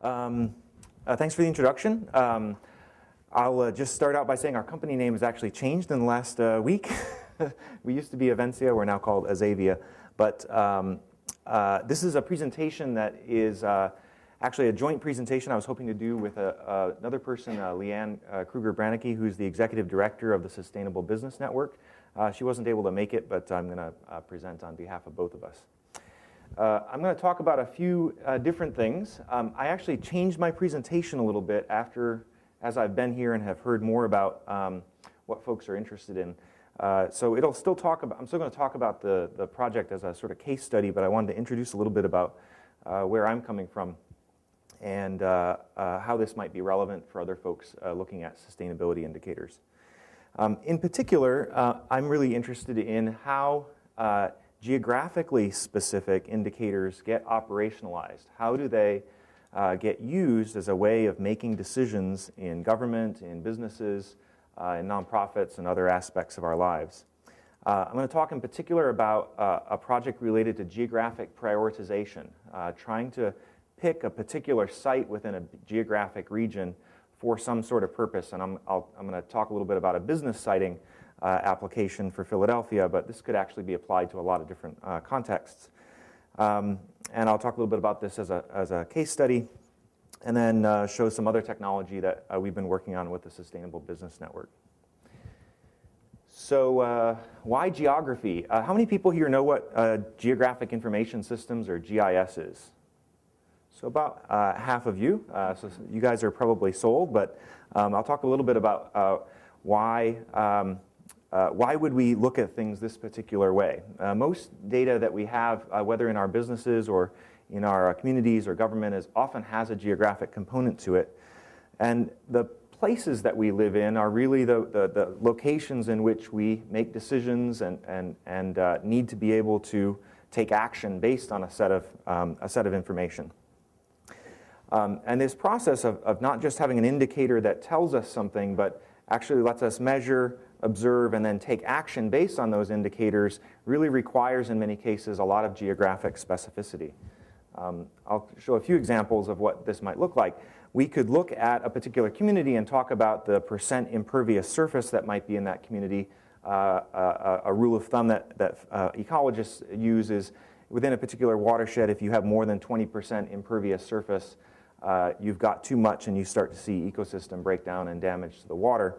Thanks for the introduction. I'll just start out by saying our company name has actually changed in the last week. We used to be Avencia, we're now called Avencia. But this is a presentation that is actually a joint presentation I was hoping to do with another person, Leanne Kruger-Branicki, who's the Executive Director of the Sustainable Business Network. She wasn't able to make it, but I'm going to present on behalf of both of us. I'm going to talk about a few different things. I actually changed my presentation a little bit as I've been here and have heard more about what folks are interested in. So I'm still going to talk about the project as a sort of case study, but I wanted to introduce a little bit about where I'm coming from and how this might be relevant for other folks looking at sustainability indicators. In particular, I'm really interested in how geographically specific indicators get operationalized. How do they get used as a way of making decisions in government, in businesses, in nonprofits, and other aspects of our lives? I'm going to talk in particular about a project related to geographic prioritization, trying to pick a particular site within a geographic region for some sort of purpose. And I'm going to talk a little bit about a business siting application for Philadelphia, but this could actually be applied to a lot of different contexts. And I'll talk a little bit about this as a case study, and then show some other technology that we've been working on with the Sustainable Business Network. So why geography? How many people here know what Geographic Information Systems, or GIS, is? So about half of you. So you guys are probably sold, but I'll talk a little bit about why would we look at things this particular way. Most data that we have, whether in our businesses or in our communities or government, often has a geographic component to it. And the places that we live in are really the locations in which we make decisions and need to be able to take action based on a set of information. And this process of not just having an indicator that tells us something, but actually lets us measure, observe, and then take action based on those indicators really requires, in many cases, a lot of geographic specificity. I'll show a few examples of what this might look like. We could look at a particular community and talk about the percent impervious surface that might be in that community. A rule of thumb that ecologists use is within a particular watershed, if you have more than 20% impervious surface, you've got too much and you start to see ecosystem breakdown and damage to the water.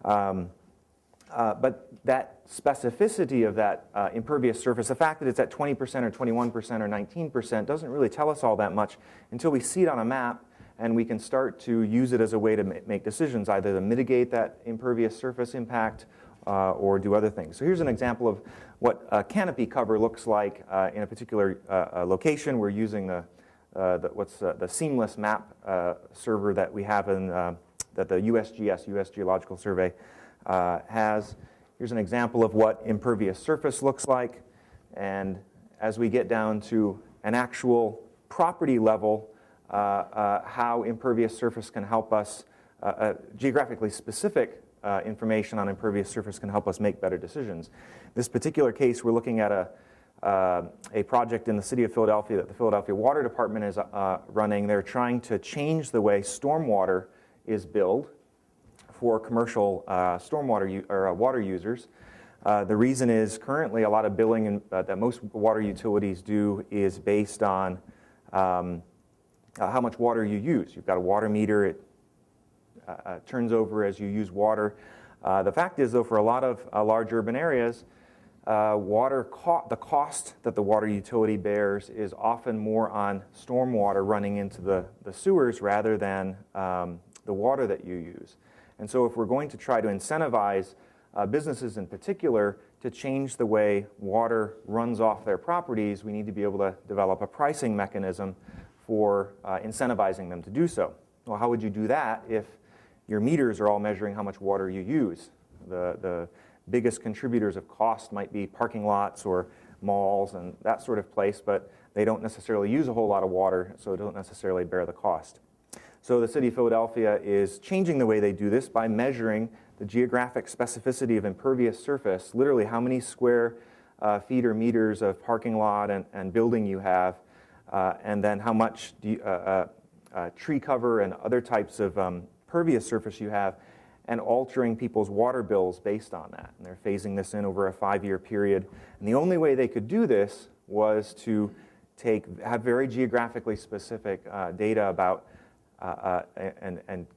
But that specificity of that impervious surface, the fact that it's at 20% or 21% or 19% doesn't really tell us all that much until we see it on a map and we can start to use it as a way to make decisions, either to mitigate that impervious surface impact or do other things. So here's an example of what a canopy cover looks like in a particular location. We're using the seamless map server that we have in that the USGS, U.S. Geological Survey, has. Here's an example of what impervious surface looks like. And as we get down to an actual property level, how impervious surface can help us, geographically specific information on impervious surface can help us make better decisions. This particular case, we're looking at a project in the city of Philadelphia that the Philadelphia Water Department is running. They're trying to change the way stormwater is billed for commercial stormwater or water users. The reason is currently a lot of billing that most water utilities do is based on how much water you use. You've got a water meter. It turns over as you use water. The fact is, though, for a lot of large urban areas, the cost that the water utility bears is often more on stormwater running into the sewers rather than the water that you use. And so if we're going to try to incentivize businesses in particular to change the way water runs off their properties, we need to be able to develop a pricing mechanism for incentivizing them to do so. Well, how would you do that if your meters are all measuring how much water you use? The biggest contributors of cost might be parking lots or malls and that sort of place, but they don't necessarily use a whole lot of water, so don't necessarily bear the cost. So the city of Philadelphia is changing the way they do this by measuring the geographic specificity of impervious surface, literally how many square feet or meters of parking lot and building you have, and then how much tree cover and other types of pervious surface you have, and altering people's water bills based on that. And they're phasing this in over a 5-year period. And the only way they could do this was to have very geographically specific data about and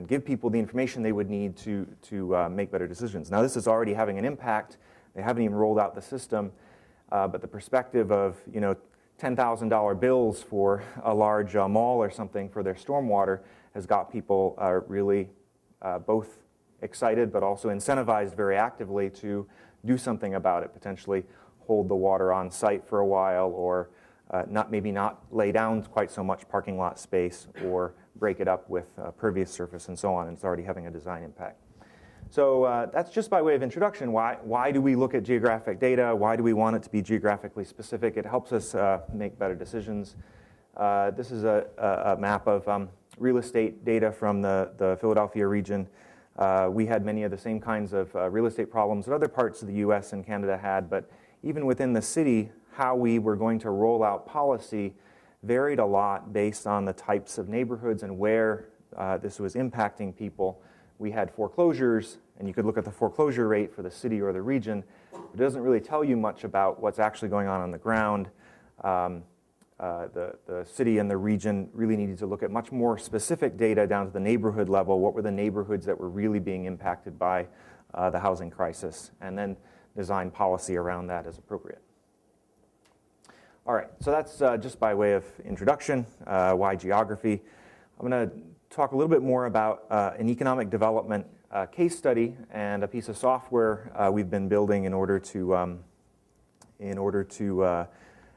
give people the information they would need to make better decisions. Now, this is already having an impact. They haven't even rolled out the system, but the perspective of $10,000 bills for a large mall or something for their stormwater has got people really both excited but also incentivized very actively to do something about it, potentially hold the water on site for a while, or maybe not lay down quite so much parking lot space, or break it up with pervious surface and so on. And it's already having a design impact. So that's just by way of introduction. Why do we look at geographic data? Why do we want it to be geographically specific? It helps us make better decisions. This is a map of real estate data from the Philadelphia region. We had many of the same kinds of real estate problems that other parts of the US and Canada had, but even within the city, how we were going to roll out policy varied a lot based on the types of neighborhoods and where this was impacting people. We had foreclosures, and you could look at the foreclosure rate for the city or the region. It doesn't really tell you much about what's actually going on the ground. The city and the region really needed to look at much more specific data down to the neighborhood level. What were the neighborhoods that were really being impacted by the housing crisis, and then design policy around that as appropriate. All right, so that's just by way of introduction. Why geography? I'm going to talk a little bit more about an economic development case study and a piece of software we've been building in order to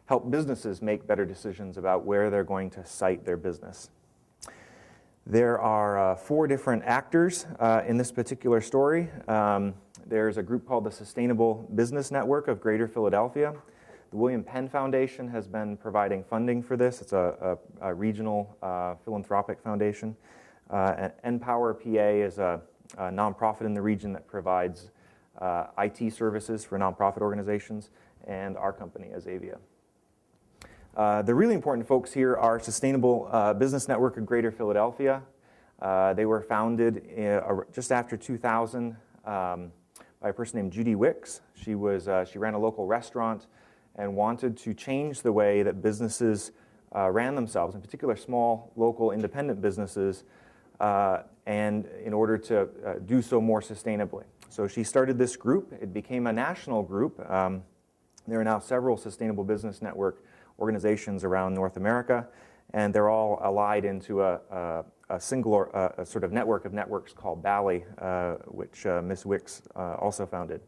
help businesses make better decisions about where they're going to site their business. There are 4 different actors in this particular story. There's a group called the Sustainable Business Network of Greater Philadelphia. The William Penn Foundation has been providing funding for this. It's a regional philanthropic foundation. And NPower PA is a nonprofit in the region that provides IT services for nonprofit organizations, and our company, Avencia. The really important folks here are Sustainable Business Network of Greater Philadelphia. They were founded just after 2000 by a person named Judy Wicks. She ran a local restaurant and wanted to change the way that businesses ran themselves, in particular small, local, independent businesses, and in order to do so more sustainably. So she started this group. It became a national group. There are now several Sustainable Business Network organizations around North America, and they're all allied into a single a sort of network of networks called BALI, which Ms. Wicks also founded.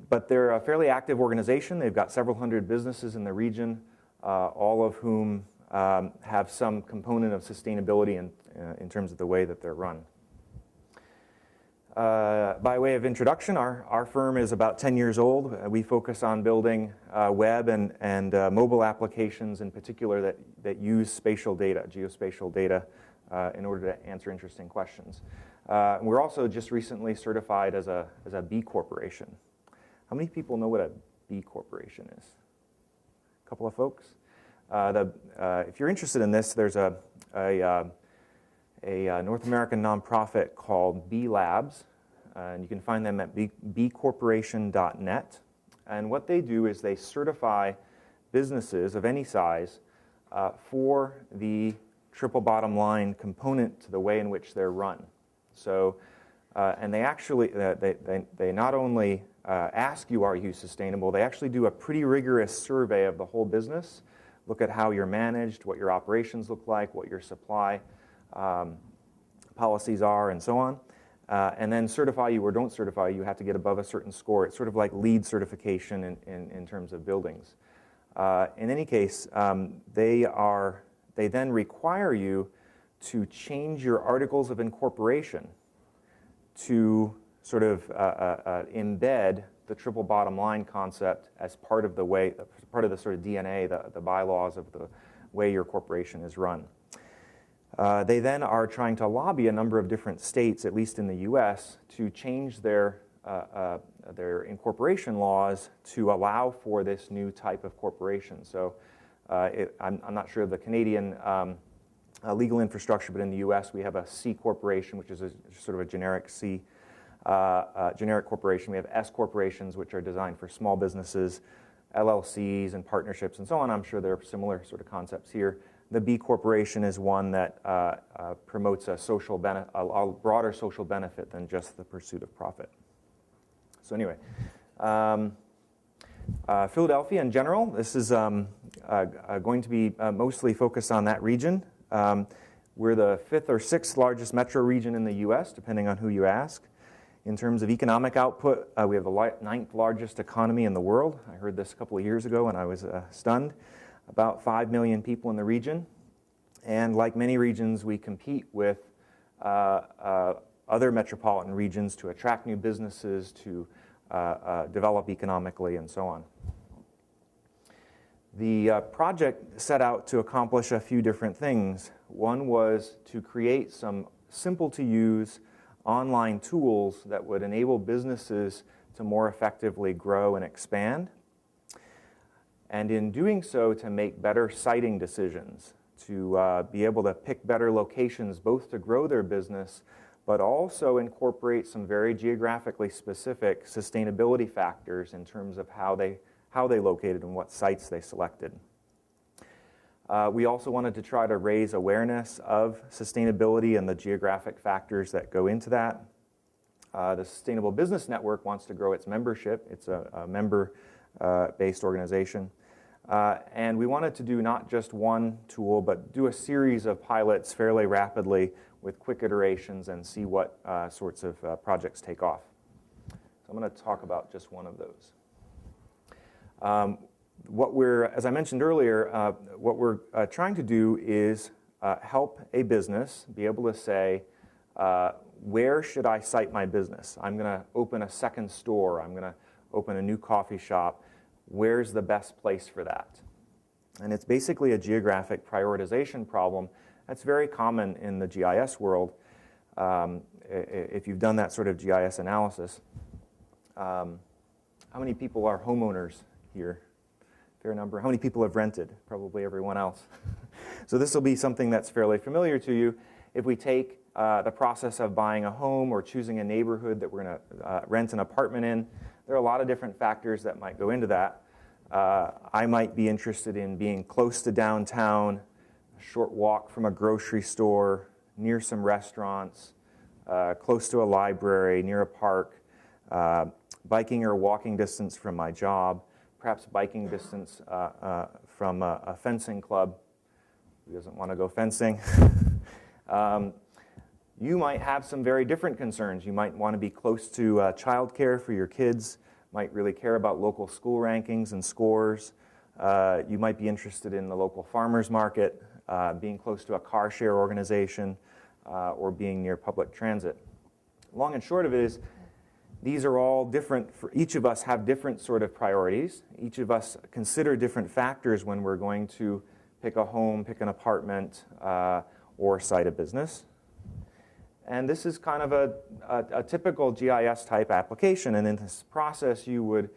But they're a fairly active organization. They've got several hundred businesses in the region, all of whom have some component of sustainability in terms of the way that they're run. By way of introduction, our firm is about 10 years old. We focus on building web and mobile applications in particular that use spatial data, geospatial data, in order to answer interesting questions. We're also just recently certified as a B Corporation. How many people know what a B Corporation is? A couple of folks? If you're interested in this, there's a North American nonprofit called B Labs, and you can find them at bcorporation.net. And what they do is they certify businesses of any size for the triple bottom line component to the way in which they're run. So, and they actually, they not only ask you, are you sustainable, they actually do a pretty rigorous survey of the whole business, look at how you're managed, what your operations look like, what your supply policies are, and so on, and then certify you or don't certify you. You have to get above a certain score. It's sort of like LEED certification in terms of buildings. In any case, they then require you to change your articles of incorporation to sort of embed the triple bottom line concept as part of the way, part of the sort of DNA, the bylaws of the way your corporation is run. They then are trying to lobby a number of different states, at least in the U.S., to change their incorporation laws to allow for this new type of corporation. So I'm not sure of the Canadian legal infrastructure, but in the U.S. we have a C corporation, which is sort of a generic C generic corporation. We have S corporations, which are designed for small businesses, LLCs and partnerships and so on. I'm sure there are similar sort of concepts here. The B corporation is one that promotes a broader social benefit than just the pursuit of profit. So anyway, Philadelphia in general, this is going to be mostly focused on that region. We're the 5th or 6th largest metro region in the U.S., depending on who you ask. In terms of economic output, we have the 9th largest economy in the world. I heard this a couple of years ago and I was stunned. About 5 million people in the region. And like many regions, we compete with other metropolitan regions to attract new businesses, to develop economically, and so on. The project set out to accomplish a few different things. One was to create some simple-to-use online tools that would enable businesses to more effectively grow and expand. And in doing so, to make better siting decisions, to be able to pick better locations, both to grow their business, but also incorporate some very geographically specific sustainability factors in terms of how they located and what sites they selected. We also wanted to try to raise awareness of sustainability and the geographic factors that go into that. The Sustainable Business Network wants to grow its membership. It's a member-based organization. And we wanted to do not just one tool, but do a series of pilots fairly rapidly with quick iterations and see what sorts of projects take off. So I'm going to talk about just one of those. As I mentioned earlier, what we're trying to do is help a business be able to say, where should I site my business? I'm going to open a second store. I'm going to open a new coffee shop. Where's the best place for that? And it's basically a geographic prioritization problem that's very common in the GIS world. If you've done that sort of GIS analysis. How many people are homeowners here? Fair number. How many people have rented? Probably everyone else. So this will be something that's fairly familiar to you. If we take the process of buying a home or choosing a neighborhood that we're going to rent an apartment in, there are a lot of different factors that might go into that. I might be interested in being close to downtown, a short walk from a grocery store, near some restaurants, close to a library, near a park, biking or walking distance from my job, perhaps biking distance from a fencing club. Who doesn't want to go fencing? You might have some very different concerns. You might want to be close to childcare for your kids, might really care about local school rankings and scores. You might be interested in the local farmers market, being close to a car share organization, or being near public transit. Long and short of it is, these are all different. For each of us have different sort of priorities. Each of us consider different factors when we're going to pick a home, pick an apartment, or site a business. And this is kind of a typical GIS type application. And in this process, you'd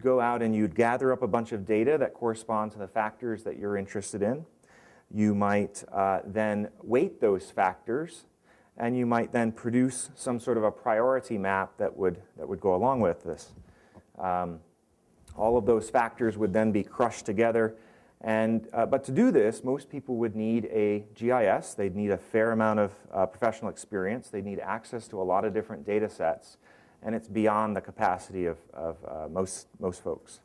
go out and you'd gather up a bunch of data that correspond to the factors that you're interested in. You might then weight those factors, and you might then produce some sort of a priority map that would go along with this. All of those factors would then be crushed together. But to do this, most people would need a GIS. They'd need a fair amount of professional experience. They'd need access to a lot of different data sets. And it's beyond the capacity of most folks.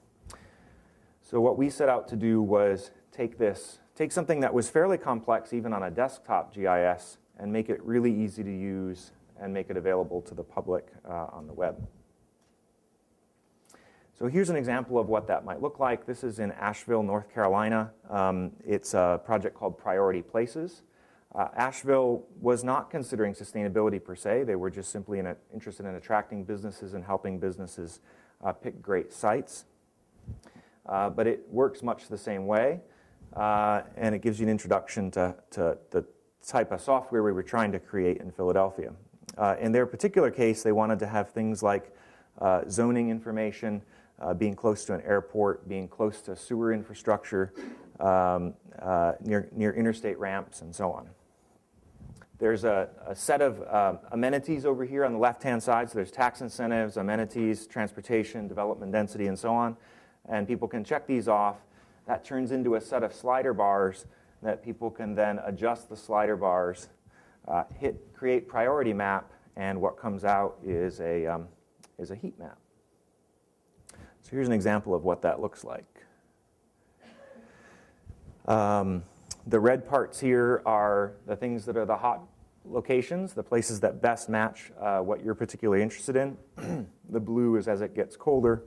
So what we set out to do was take something that was fairly complex, even on a desktop GIS, and make it really easy to use and make it available to the public on the web. So here's an example of what that might look like. This is in Asheville, North Carolina. It's a project called Priority Places. Asheville was not considering sustainability per se. They were just simply interested in attracting businesses and helping businesses pick great sites. But it works much the same way, and it gives you an introduction to the type of software we were trying to create in Philadelphia. In their particular case, they wanted to have things like zoning information, being close to an airport, being close to sewer infrastructure, near interstate ramps, and so on. There's a set of amenities over here on the left-hand side. So there's tax incentives, amenities, transportation, development density, and so on. And people can check these off. That turns into a set of slider bars that people can then adjust the slider bars, hit create priority map, and what comes out is a heat map. So here's an example of what that looks like. The red parts here are the things that are the hot locations, the places that best match what you're particularly interested in. The blue is as it gets colder.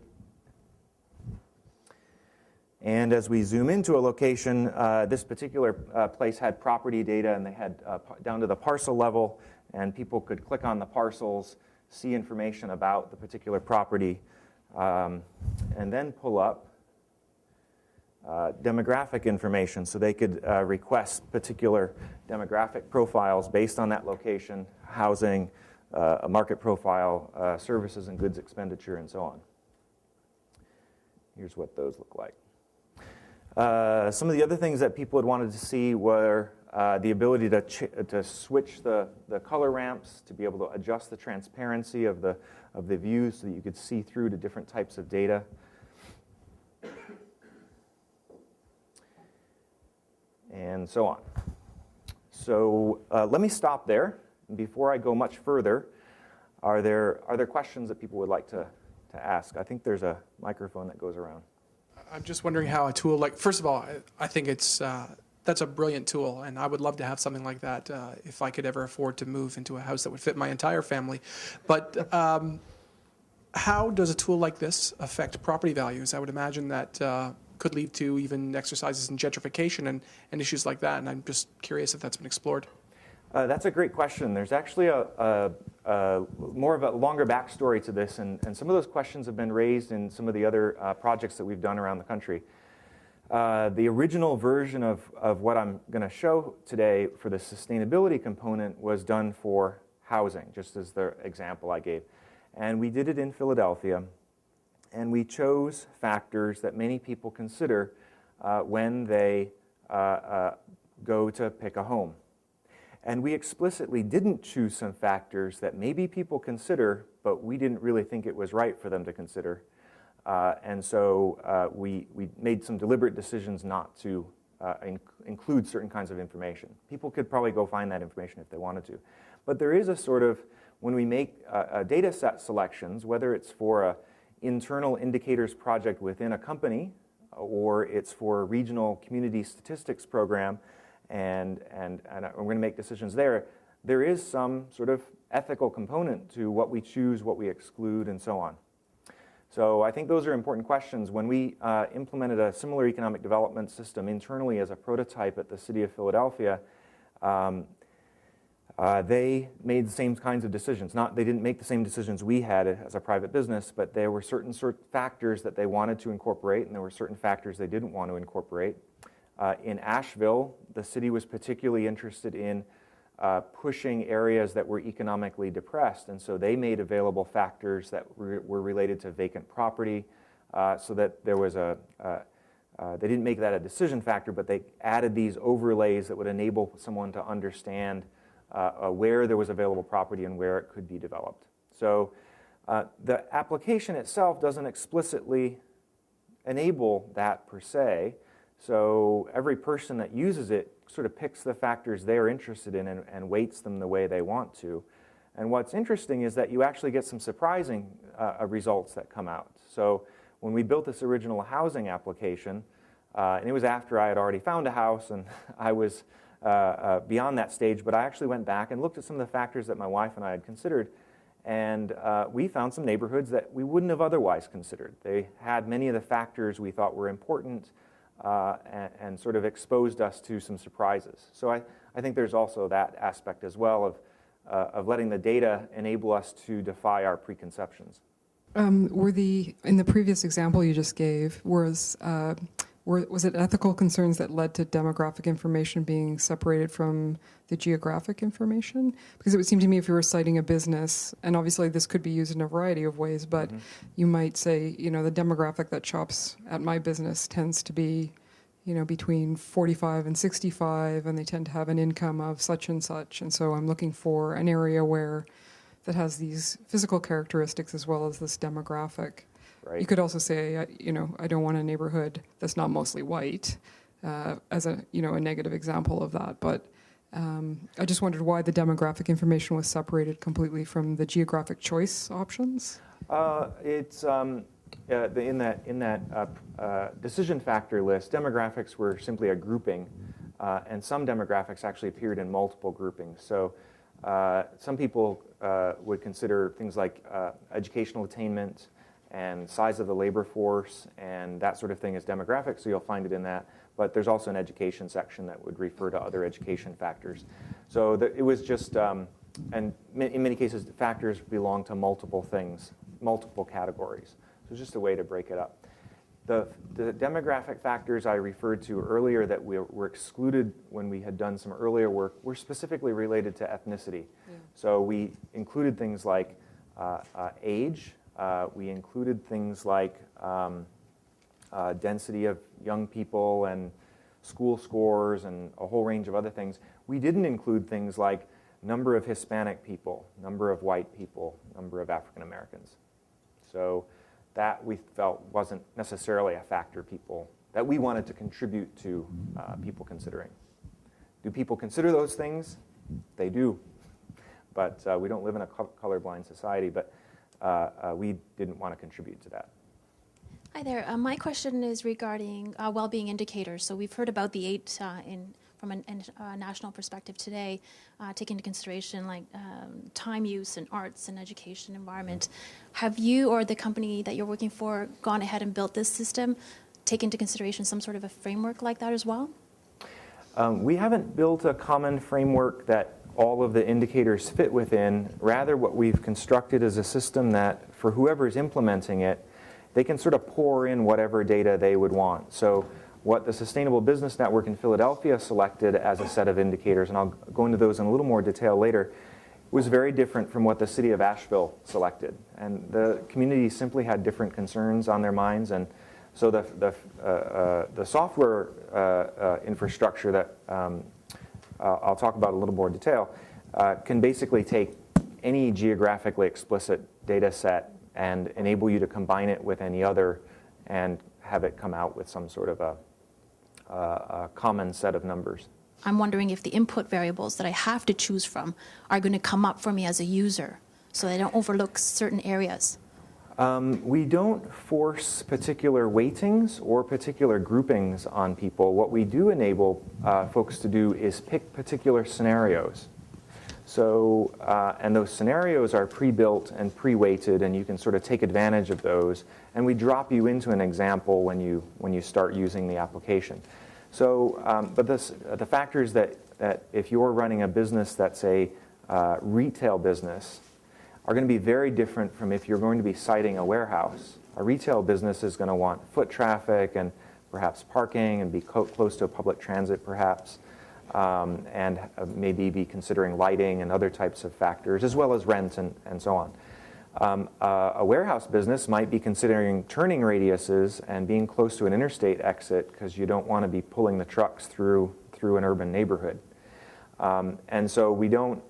And as we zoom into a location, this particular place had property data, and they had down to the parcel level, and people could click on the parcels, see information about the particular property, and then pull up demographic information, so they could request particular demographic profiles based on that location, housing, a market profile, services and goods expenditure, and so on. Here's what those look like. Some of the other things that people had wanted to see were the ability to switch the color ramps, to be able to adjust the transparency of the views so that you could see through to different types of data. And so on. So let me stop there. Before I go much further, are there questions that people would like to ask? I think there's a microphone that goes around. I'm just wondering how a tool like, first of all, I think that's a brilliant tool, and I would love to have something like that if I could ever afford to move into a house that would fit my entire family. But how does a tool like this affect property values? I would imagine that could lead to even exercises in gentrification and issues like that, and I'm just curious if that's been explored. That's a great question. There's actually more of a longer backstory to this, and some of those questions have been raised in some of the other projects that we've done around the country. The original version of what I'm going to show today for the sustainability component was done for housing, just as the example I gave. And we did it in Philadelphia, and we chose factors that many people consider when they go to pick a home. And we explicitly didn't choose some factors that maybe people consider, but we didn't really think it was right for them to consider. And so we made some deliberate decisions not to include certain kinds of information. People could probably go find that information if they wanted to. But there is a sort of, when we make data set selections, whether it's for an internal indicators project within a company, or it's for a regional community statistics program, and we're going to make decisions there, there is some sort of ethical component to what we choose, what we exclude, and so on. So I think those are important questions. When we implemented a similar economic development system internally as a prototype at the city of Philadelphia, they made the same kinds of decisions. They didn't make the same decisions we had as a private business, but there were certain factors that they wanted to incorporate, and there were certain factors they didn't want to incorporate. In Asheville, the city was particularly interested in pushing areas that were economically depressed, and so they made available factors that were related to vacant property, so that there was they didn't make that a decision factor, but they added these overlays that would enable someone to understand where there was available property and where it could be developed. So the application itself doesn't explicitly enable that per se. So every person that uses it sort of picks the factors they're interested in and weights them the way they want to. And what's interesting is that you actually get some surprising results that come out. So when we built this original housing application, and it was after I had already found a house and I was beyond that stage, but I actually went back and looked at some of the factors that my wife and I had considered, and we found some neighborhoods that we wouldn't have otherwise considered. They had many of the factors we thought were important, and sort of exposed us to some surprises. So I think there's also that aspect as well of letting the data enable us to defy our preconceptions. In the previous example you just gave, was it ethical concerns that led to demographic information being separated from the geographic information? Because it would seem to me if you were citing a business, and obviously this could be used in a variety of ways, but you might say, the demographic that shops at my business tends to be, between 45 and 65, and they tend to have an income of such and such. And so I'm looking for an area that has these physical characteristics as well as this demographic. Right. You could also say, I don't want a neighborhood that's not mostly white, as a negative example of that. But I just wondered why the demographic information was separated completely from the geographic choice options. It's in that decision factor list, demographics were simply a grouping, and some demographics actually appeared in multiple groupings. So some people would consider things like educational attainment and size of the labor force and that sort of thing as demographics, so you'll find it in that. But there's also an education section that would refer to other education factors. So it was just, and in many cases, factors belong to multiple things, multiple categories. So it's just a way to break it up. The demographic factors I referred to earlier that were excluded when we had done some earlier work were specifically related to ethnicity. Yeah. So we included things like age. We included things like density of young people and school scores and a whole range of other things. We didn't include things like number of Hispanic people, number of white people, number of African Americans. So that we felt wasn't necessarily a factor that we wanted to contribute to people considering. Do people consider those things? They do. But we don't live in a colorblind society, but we didn't want to contribute to that. Hi there. My question is regarding well-being indicators. So we've heard about the 8 from a national perspective today, taking into consideration like time use and arts and education environment. Have you or the company that you're working for gone ahead and built this system, take into consideration some sort of a framework like that as well? We haven't built a common framework that all of the indicators fit within. Rather, what we've constructed is a system that, for whoever's implementing it, they can sort of pour in whatever data they would want. So what the Sustainable Business Network in Philadelphia selected as a set of indicators, and I'll go into those in a little more detail later, was very different from what the city of Asheville selected. And the community simply had different concerns on their minds, and so the software infrastructure that I'll talk about in a little more detail can basically take any geographically explicit data set and enable you to combine it with any other and have it come out with some sort of a common set of numbers. I'm wondering if the input variables that I have to choose from are going to come up for me as a user so I don't overlook certain areas. We don't force particular weightings or particular groupings on people. What we do enable folks to do is pick particular scenarios. So, and those scenarios are pre-built and pre-weighted, and you can sort of take advantage of those. And we drop you into an example when you start using the application. So, but the factors that if you're running a business that's a retail business are going to be very different from if you're going to be citing a warehouse. A retail business is going to want foot traffic and perhaps parking and be close to a public transit perhaps. And maybe be considering lighting and other types of factors, as well as rent and so on. A warehouse business might be considering turning radiuses and being close to an interstate exit because you don't want to be pulling the trucks through an urban neighborhood. And so we don't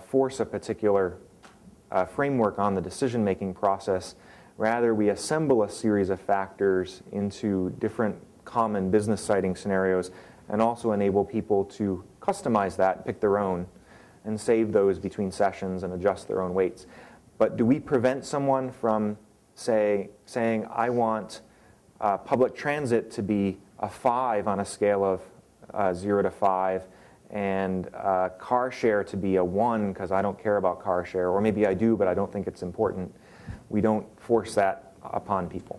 force a particular framework on the decision-making process. Rather, we assemble a series of factors into different common business citing scenarios and also enable people to customize that, pick their own, and save those between sessions and adjust their own weights. But do we prevent someone from, saying, I want public transit to be a 5 on a scale of 0 to 5, and car share to be a 1 because I don't care about car share, or maybe I do, but I don't think it's important. We don't force that upon people.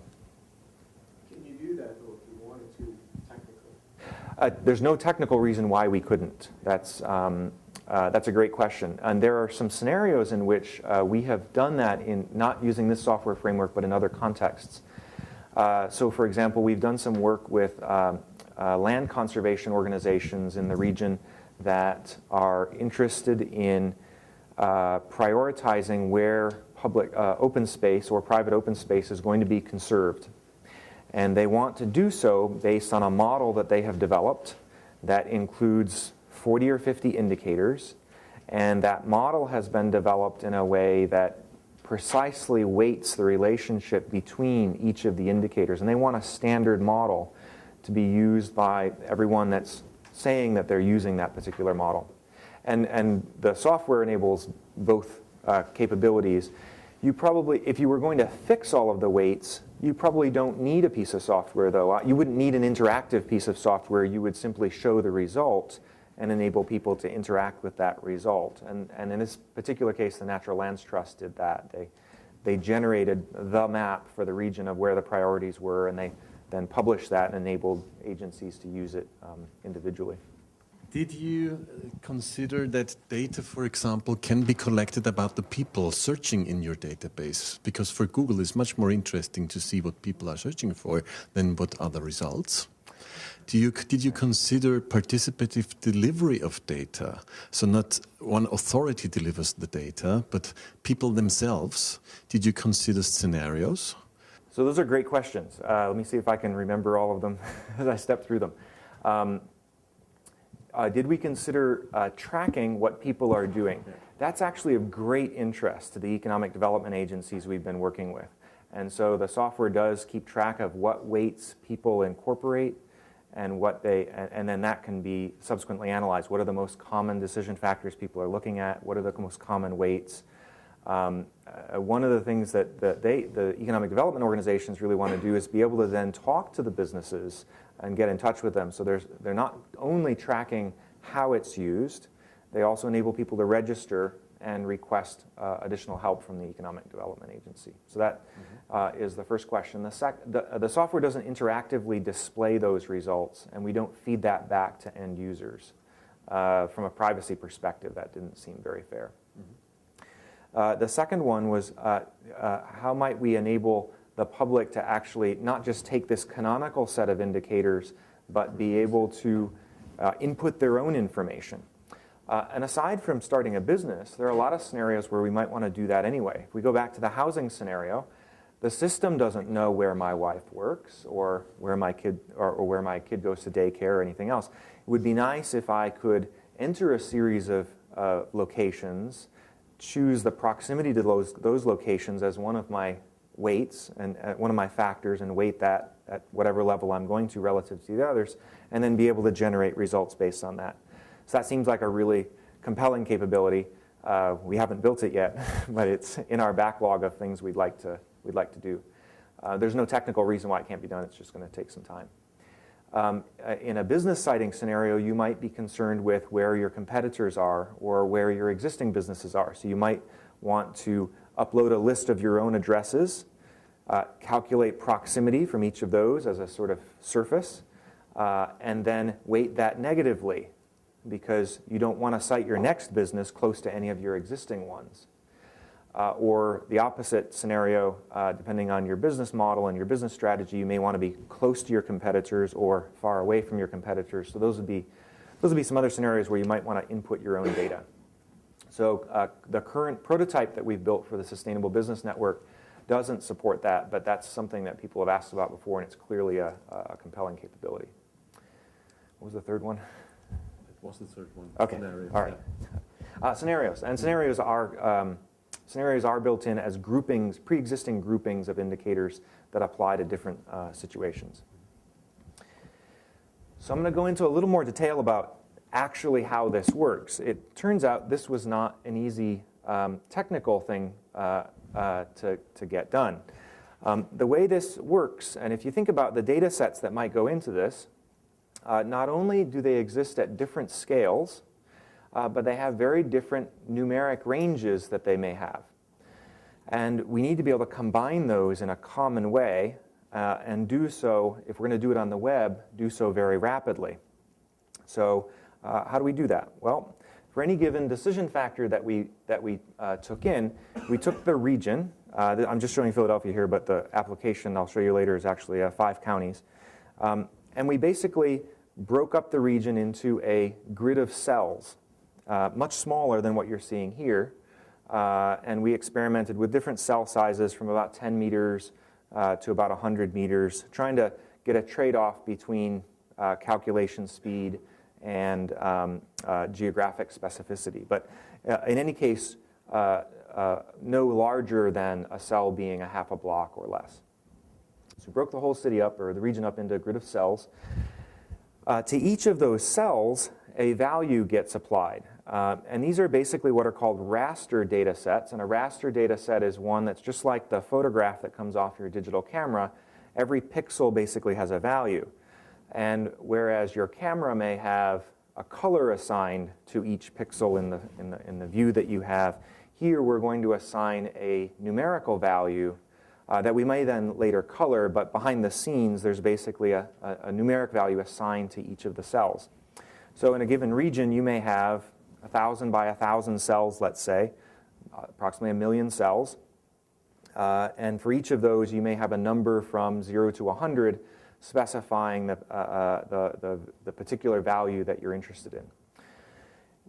Can you do that, though, if you wanted to technically? There's no technical reason why we couldn't. That's a great question. And there are some scenarios in which we have done that in not using this software framework, but in other contexts. So, for example, we've done some work with land conservation organizations in the region that are interested in prioritizing where public open space or private open space is going to be conserved. And they want to do so based on a model that they have developed that includes 40 or 50 indicators. And that model has been developed in a way that precisely weights the relationship between each of the indicators. And they want a standard model to be used by everyone that's saying that they're using that particular model. And the software enables both capabilities. You probably, if you were going to fix all of the weights, you probably don't need a piece of software, though. You wouldn't need an interactive piece of software. You would simply show the result and enable people to interact with that result. And in this particular case, the Natural Lands Trust did that. They generated the map for the region of where the priorities were, and they then published that and enabled agencies to use it individually. Did you consider that data, for example, can be collected about the people searching in your database? Because for Google, it's much more interesting to see what people are searching for than what are the results. Did you consider participative delivery of data? So not one authority delivers the data, but people themselves. Did you consider scenarios? So those are great questions. Let me see if I can remember all of them as I step through them. Did we consider tracking what people are doing? That's actually of great interest to the economic development agencies we've been working with. And so the software does keep track of what weights people incorporate and and then that can be subsequently analyzed. What are the most common decision factors people are looking at? What are the most common weights? One of the things that the economic development organizations really want to do is be able to then talk to the businesses and get in touch with them. So they're not only tracking how it's used, they also enable people to register and request additional help from the Economic Development Agency. So that is the first question. The software doesn't interactively display those results, and we don't feed that back to end users. From a privacy perspective, that didn't seem very fair. The second one was how might we enable the public to actually not just take this canonical set of indicators, but be able to input their own information. And aside from starting a business, there are a lot of scenarios where we might want to do that anyway. If we go back to the housing scenario, the system doesn't know where my wife works or where my kid goes to daycare or anything else. It would be nice if I could enter a series of locations, choose the proximity to those locations as one of my weights and one of my factors, and weight that at whatever level I'm going to relative to the others, and then be able to generate results based on that. So that seems like a really compelling capability. We haven't built it yet, but it's in our backlog of things we'd like to do. There's no technical reason why it can't be done. It's just going to take some time. In a business siting scenario, you might be concerned with where your competitors are or where your existing businesses are. So you might want to upload a list of your own addresses, calculate proximity from each of those as a sort of surface, and then weight that negatively because you don't want to cite your next business close to any of your existing ones. Or the opposite scenario, depending on your business model and your business strategy, you may want to be close to your competitors or far away from your competitors. So those would be some other scenarios where you might want to input your own data. So the current prototype that we've built for the Sustainable Business Network doesn't support that, but that's something that people have asked about before, and it's clearly a compelling capability. What was the third one? It was the third one. Okay. Scenarios. All right. Scenarios. And scenarios are built in as groupings, pre-existing groupings of indicators that apply to different situations. So I'm going to go into a little more detail about actually how this works. It turns out this was not an easy technical thing to get done. The way this works, and if you think about the data sets that might go into this, not only do they exist at different scales, but they have very different numeric ranges that they may have. And we need to be able to combine those in a common way and do so, if we're going to do it on the web, do so very rapidly. So how do we do that? Well, for any given decision factor that we took in, we took the region. I'm just showing Philadelphia here, but the application I'll show you later is actually 5 counties. And we basically broke up the region into a grid of cells, much smaller than what you're seeing here. And we experimented with different cell sizes from about 10 meters to about 100 meters, trying to get a trade-off between calculation speed and geographic specificity. But in any case, no larger than a cell being a half a block or less. So we broke the whole city up, or the region up, into a grid of cells. To each of those cells, a value gets applied. And these are basically what are called raster data sets. And a raster data set is one that's just like the photograph that comes off your digital camera. Every pixel basically has a value. And whereas your camera may have a color assigned to each pixel in the view that you have, here we're going to assign a numerical value that we may then later color, but behind the scenes there's basically a numeric value assigned to each of the cells. So in a given region you may have 1,000 by 1,000 cells, let's say, approximately 1 million cells. And for each of those you may have a number from 0 to 100 specifying the particular value that you're interested in.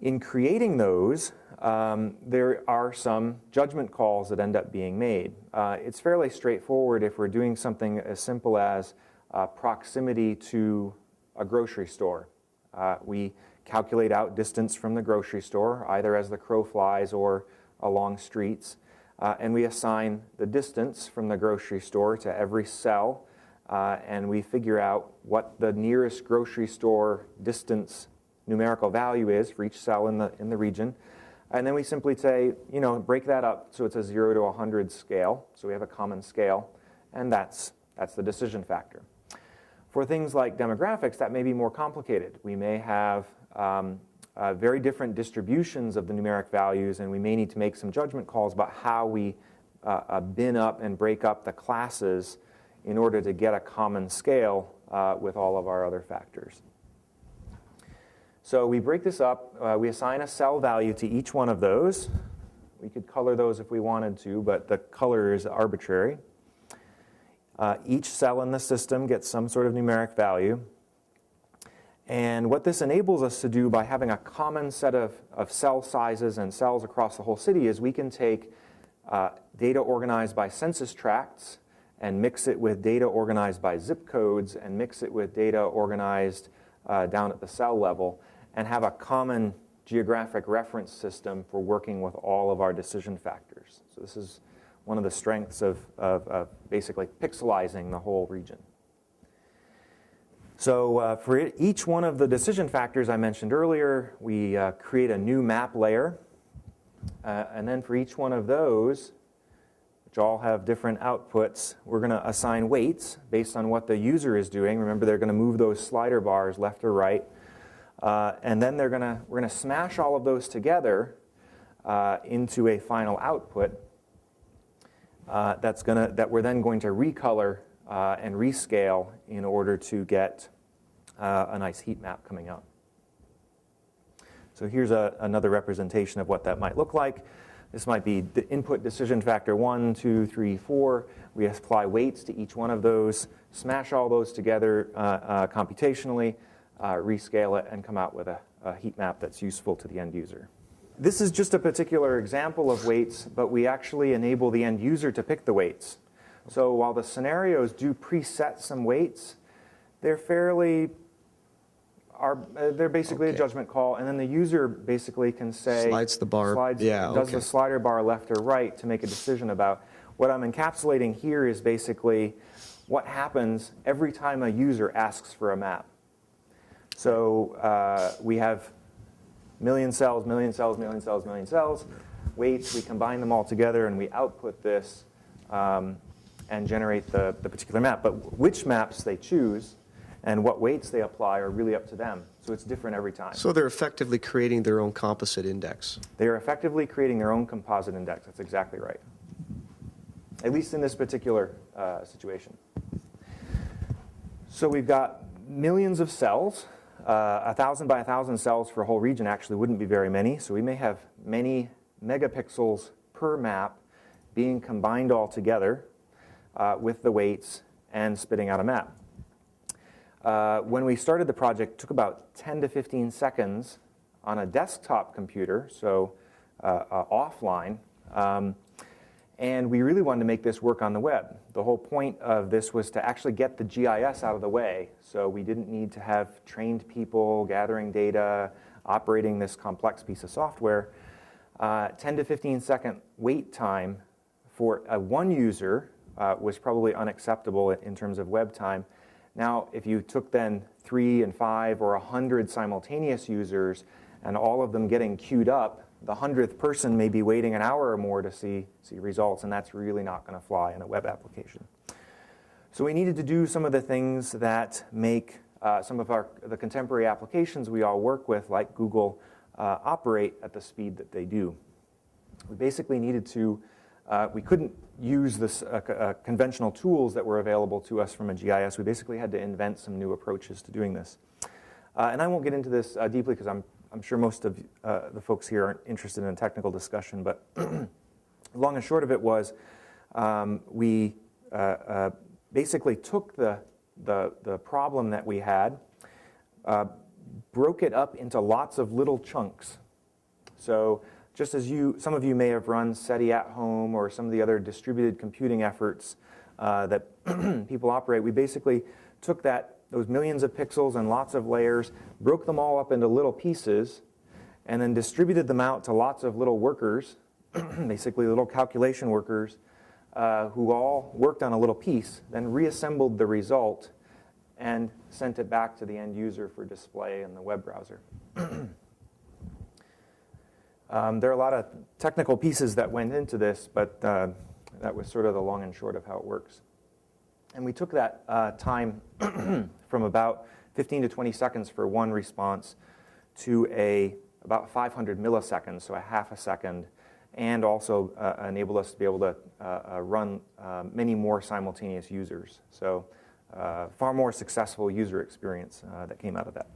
In creating those, there are some judgment calls that end up being made. It's fairly straightforward if we're doing something as simple as proximity to a grocery store. We calculate out distance from the grocery store, either as the crow flies or along streets, and we assign the distance from the grocery store to every cell, and we figure out what the nearest grocery store distance numerical value is for each cell in the region. And then we simply say, break that up so it's a 0 to 100 scale. So we have a common scale, and that's the decision factor. For things like demographics, that may be more complicated. We may have very different distributions of the numeric values, and we may need to make some judgment calls about how we bin up and break up the classes in order to get a common scale with all of our other factors. So we break this up. We assign a cell value to each one of those. We could color those if we wanted to, but the color is arbitrary. Each cell in the system gets some sort of numeric value. And what this enables us to do by having a common set of cell sizes and cells across the whole city is we can take data organized by census tracts and mix it with data organized by zip codes and mix it with data organized down at the cell level, and have a common geographic reference system for working with all of our decision factors. So this is one of the strengths of basically pixelizing the whole region. So for each one of the decision factors I mentioned earlier, we create a new map layer. And then for each one of those, which all have different outputs, we're going to assign weights based on what the user is doing. Remember, they're going to move those slider bars left or right. And then we're going to smash all of those together into a final output that we're then going to recolor and rescale in order to get a nice heat map coming up. So here's another representation of what that might look like. This might be the input decision factor 1, 2, 3, 4. We apply weights to each one of those, smash all those together computationally, rescale it, and come out with a heat map that's useful to the end user. This is just a particular example of weights, but we actually enable the end user to pick the weights. So while the scenarios do preset some weights, they're basically a judgment call, and then the user basically can say slides the bar. Does the slider bar left or right to make a decision about. What I'm encapsulating here is basically what happens every time a user asks for a map. So we have million cells, million cells, million cells, million cells, weights. We combine them all together and we output this and generate the particular map. But which maps they choose and what weights they apply are really up to them. So it's different every time. So they're effectively creating their own composite index. They are effectively creating their own composite index. That's exactly right. At least in this particular situation. So we've got millions of cells. 1,000 by 1,000 cells for a whole region actually wouldn't be very many. So we may have many megapixels per map being combined all together with the weights and spitting out a map. When we started the project, it took about 10 to 15 seconds on a desktop computer, so offline. And we really wanted to make this work on the web. The whole point of this was to actually get the GIS out of the way, so we didn't need to have trained people gathering data, operating this complex piece of software. 10 to 15 second wait time for one user was probably unacceptable in terms of web time. Now, if you took then 3 and 5 or 100 simultaneous users and all of them getting queued up, the 100th person may be waiting an hour or more to see results, and that's really not going to fly in a web application. So we needed to do some of the things that make some of the contemporary applications we all work with, like Google, operate at the speed that they do. We basically needed to, we couldn't use this conventional tools that were available to us from a GIS. We basically had to invent some new approaches to doing this. And I won't get into this deeply because I'm sure most of the folks here aren't interested in a technical discussion, but long and short of it was we basically took the problem that we had, broke it up into lots of little chunks. So just as some of you may have run SETI at home or some of the other distributed computing efforts that people operate, we basically took those millions of pixels and lots of layers, broke them all up into little pieces, and then distributed them out to lots of little workers, basically little calculation workers, who all worked on a little piece, then reassembled the result and sent it back to the end user for display in the web browser. There are a lot of technical pieces that went into this, but that was sort of the long and short of how it works. And we took that time from about 15 to 20 seconds for one response to about 500 milliseconds, so a half a second, and also enabled us to be able to run many more simultaneous users. So far more successful user experience that came out of that.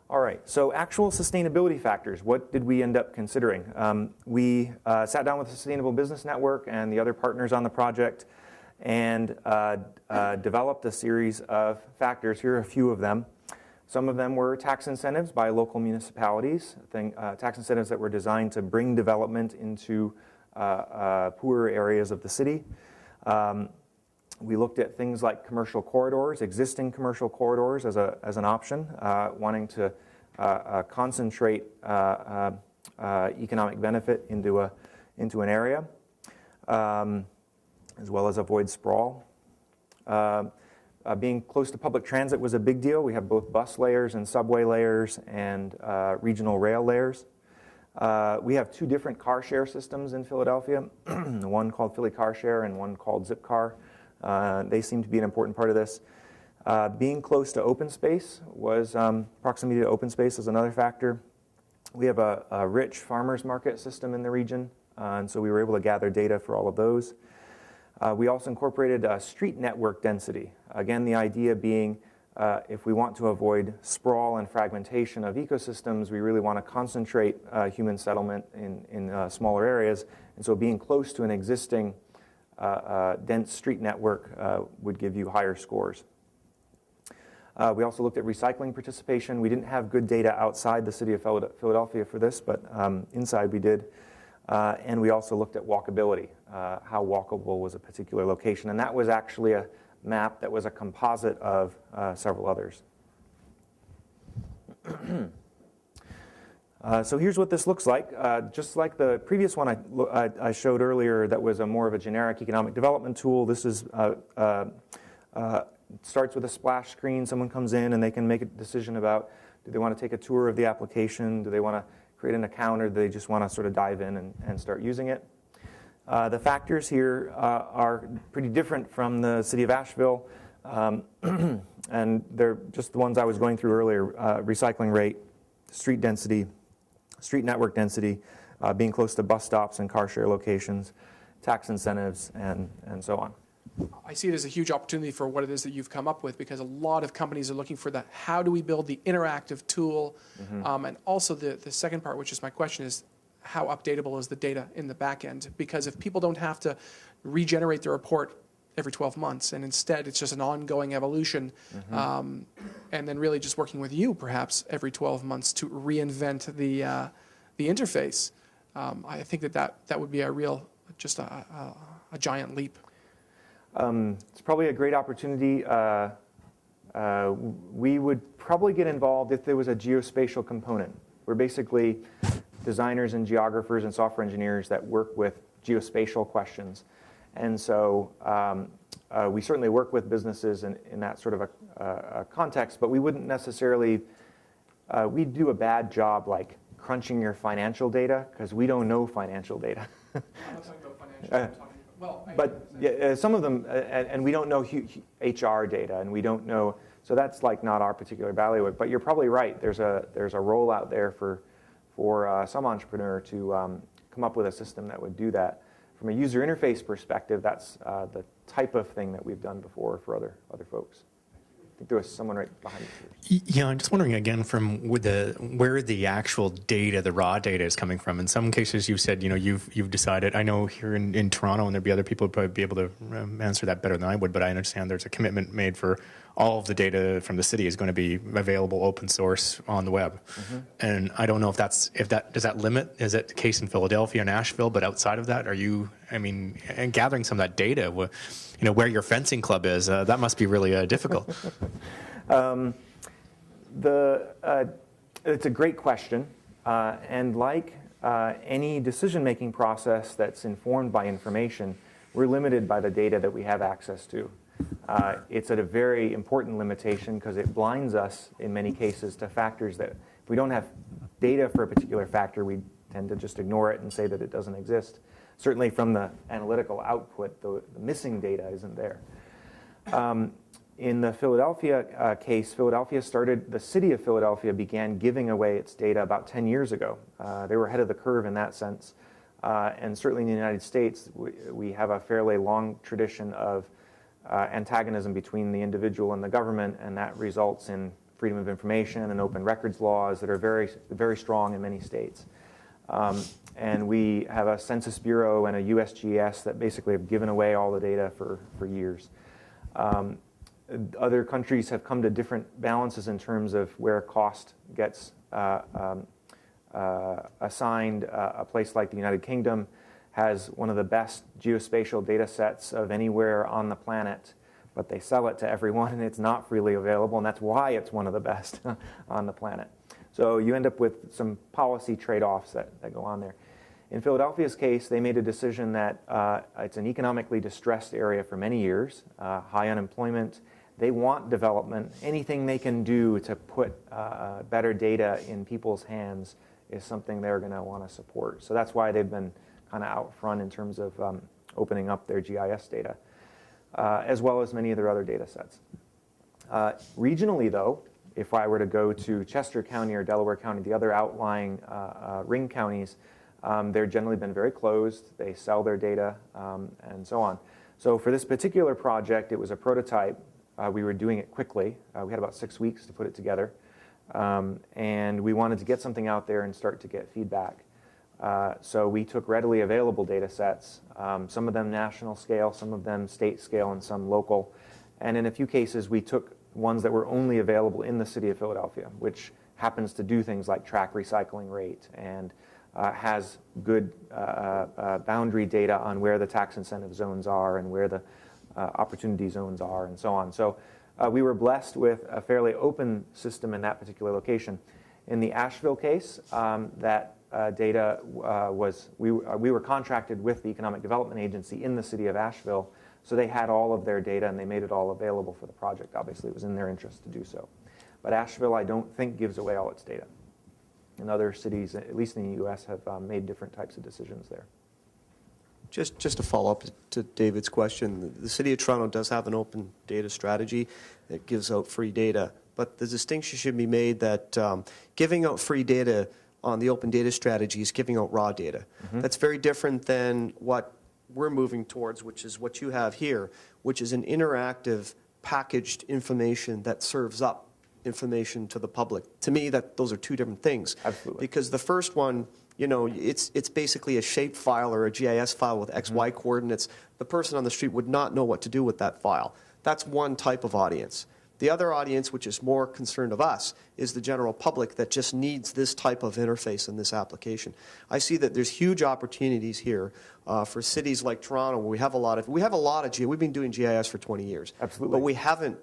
All right, so actual sustainability factors. What did we end up considering? We sat down with the Sustainable Business Network and the other partners on the project and developed a series of factors. Here are a few of them. Some of them were tax incentives by local municipalities, tax incentives that were designed to bring development into poorer areas of the city. We looked at things like commercial corridors, existing commercial corridors as an option, wanting to concentrate economic benefit into an area, as well as avoid sprawl. Being close to public transit was a big deal. We have both bus layers and subway layers and regional rail layers. We have 2 different car share systems in Philadelphia, one called Philly Car Share and one called Zip Car. They seem to be an important part of this. Being close to open space was, proximity to open space is another factor. We have a rich farmers market system in the region, and so we were able to gather data for all of those. We also incorporated street network density. Again, the idea being if we want to avoid sprawl and fragmentation of ecosystems, we really want to concentrate human settlement in smaller areas. And so being close to an existing dense street network would give you higher scores. We also looked at recycling participation. We didn't have good data outside the city of Philadelphia for this, but inside we did. And we also looked at walkability, how walkable was a particular location. And that was actually a map that was a composite of several others. So here's what this looks like. Just like the previous one I showed earlier that was more of a generic economic development tool, this is starts with a splash screen. Someone comes in and they can make a decision about do they want to take a tour of the application, do they want to create an account, or do they just want to sort of dive in and start using it. The factors here are pretty different from the city of Asheville, and they're just the ones I was going through earlier. Recycling rate, street density, street network density, being close to bus stops and car share locations, tax incentives, and so on. I see it as a huge opportunity for what it is that you've come up with, because a lot of companies are looking for that. How do we build the interactive tool? Mm-hmm. And also the second part, which is my question, is how updatable is the data in the back end? Because if people don't have to regenerate their report every 12 months, and instead it's just an ongoing evolution, mm-hmm. And then really just working with you perhaps every 12 months to reinvent the interface, I think that would be a real, just a giant leap. It's probably a great opportunity. We would probably get involved if there was a geospatial component. We're basically designers and geographers and software engineers that work with geospatial questions. And so we certainly work with businesses in that sort of a context, but we wouldn't necessarily, we'd do a bad job like crunching your financial data because we don't know financial data. I'm not talking about financial, I'm talking about, But yeah, some of them, and we don't know HR data, and we don't know, so that's like not our particular bailiwick. But you're probably right. There's a role out there for some entrepreneur to come up with a system that would do that. From a user interface perspective, that's the type of thing that we've done before for other folks. I think there was someone right behind you. Yeah, I'm just wondering again from where the actual data, the raw data is coming from. In some cases, you said, you've decided. I know here in Toronto, and there'd be other people who'd probably be able to answer that better than I would. But I understand there's a commitment made for all of the data from the city is going to be available open source on the web. Mm-hmm. And I don't know if does that limit? Is it the case in Philadelphia and Nashville? But outside of that, and gathering some of that data, where your fencing club is, that must be really difficult. It's a great question, and like any decision-making process that's informed by information, we're limited by the data that we have access to. It's at a very important limitation because it blinds us in many cases to factors that if we don't have data for a particular factor, we tend to just ignore it and say that it doesn't exist. Certainly from the analytical output, the missing data isn't there. In the Philadelphia case, the city of Philadelphia began giving away its data about 10 years ago. They were ahead of the curve in that sense. And certainly in the United States, we have a fairly long tradition of antagonism between the individual and the government, and that results in freedom of information and open records laws that are very, very strong in many states. And we have a Census Bureau and a USGS that basically have given away all the data for years. Other countries have come to different balances in terms of where cost gets assigned. A place like the United Kingdom has one of the best geospatial data sets of anywhere on the planet, but they sell it to everyone and it's not freely available, and that's why it's one of the best on the planet. So you end up with some policy trade-offs that go on there. In Philadelphia's case, they made a decision that it's an economically distressed area for many years, high unemployment. They want development. Anything they can do to put better data in people's hands is something they're going to want to support. So that's why they've been kind of out front in terms of opening up their GIS data, as well as many of their other data sets. Regionally, though, if I were to go to Chester County or Delaware County, the other outlying ring counties, they've generally been very closed. They sell their data and so on. So for this particular project, it was a prototype. We were doing it quickly. We had about 6 weeks to put it together. And we wanted to get something out there and start to get feedback. So we took readily available data sets, some of them national scale, some of them state scale, and some local. And in a few cases, we took ones that were only available in the city of Philadelphia, which happens to do things like track recycling rate and has good boundary data on where the tax incentive zones are and where the opportunity zones are and so on. So we were blessed with a fairly open system in that particular location. In the Asheville case, that data we were contracted with the Economic Development Agency in the city of Asheville, so they had all of their data and they made it all available for the project. Obviously, it was in their interest to do so. But Asheville, I don't think, gives away all its data. And other cities, at least in the U.S., have made different types of decisions there. Just to follow up to David's question, the City of Toronto does have an open data strategy that gives out free data. But the distinction should be made that giving out free data on the open data strategy is giving out raw data. Mm-hmm. That's very different than what we're moving towards, which is what you have here, which is an interactive packaged information that serves up information to the public. To me, those are two different things. Absolutely. Because the first one, it's basically a shape file or a GIS file with XY coordinates. The person on the street would not know what to do with that file. That's one type of audience. The other audience, which is more concerned of us, is the general public that just needs this type of interface in this application. I see that there's huge opportunities here for cities like Toronto, where we have a lot of we've been doing GIS for 20 years. Absolutely. But we haven't